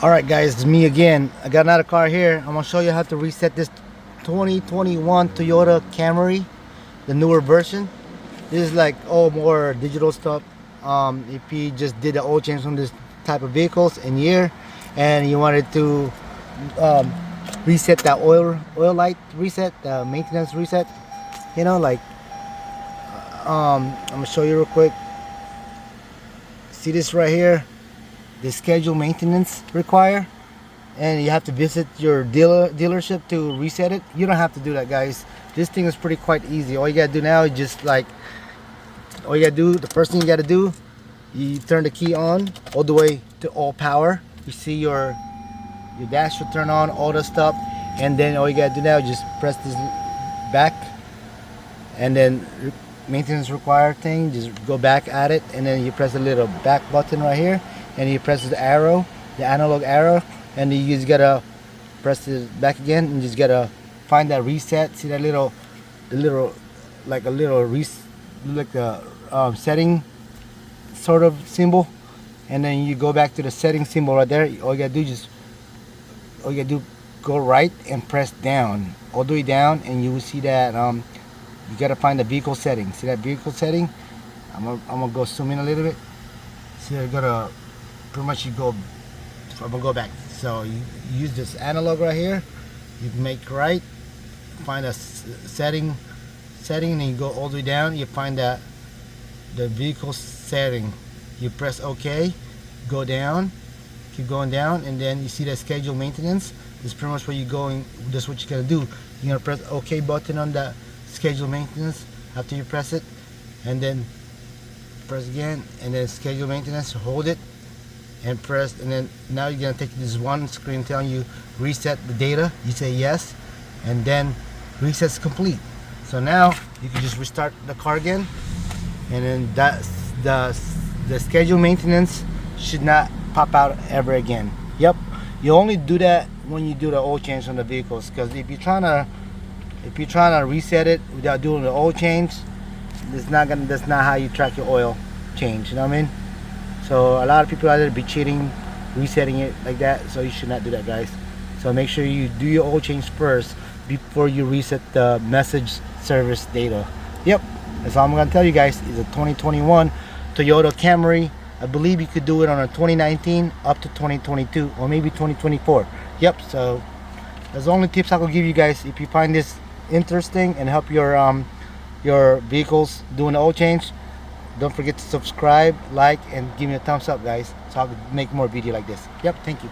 Alright guys, it's me again. I got another car here. I'm gonna show you how to reset this 2021 Toyota Camry, the newer version. This is like more digital stuff. If you just did the oil change on this type of vehicles in year and you wanted to reset that oil light reset, the maintenance reset, you know, like I'm gonna show you real quick. See this right here, the schedule maintenance require, and you have to visit your dealership to reset it. You don't have to do that, guys. This thing is pretty quite easy. All you gotta do now is just like, the first thing you gotta do, you turn the key on all the way to all power. You see your dash will turn on, all the stuff, and then all you gotta do now is just press this back, and then maintenance required thing, just go back at it, and then you press the little back button right here, and you press the arrow, the analog arrow, and you just gotta press it back again, and just gotta find that reset. See that little setting sort of symbol, and then you go back to the setting symbol right there. All you gotta do, go right and press down all the way down, and you will see that you gotta find the vehicle setting. See that vehicle setting? I'm gonna go zoom in a little bit. See, I gotta pretty much I'm gonna go back. So you use this analog right here. You make right, find a setting, and then you go all the way down. You find that the vehicle setting. You press OK, go down, keep going down, and then you see that schedule maintenance. This is pretty much where you're going. That's what you're gonna do. You're gonna press OK button on the schedule maintenance after you press it, and then press again, and then schedule maintenance. Hold it and press, and then now you're gonna take this one screen telling you reset the data. You say yes, and then reset's complete. So now you can just restart the car again, and then the schedule maintenance should not pop out ever again. Yep, you only do that when you do the oil change on the vehicles, because if you're trying to reset it without doing the oil change, that's not how you track your oil change, you know what I mean? So a lot of people out there be cheating, resetting it like that, so you should not do that, guys. So make sure you do your oil change first before you reset the message service data. Yep, that's all I'm gonna tell you guys. Is a 2021 Toyota Camry. I believe you could do it on a 2019 up to 2022 or maybe 2024. Yep, so that's the only tips I will give you guys. If you find this interesting and help your vehicles doing the oil change, don't forget to subscribe, like, and give me a thumbs up, guys, so I can make more video like this. Yep, thank you.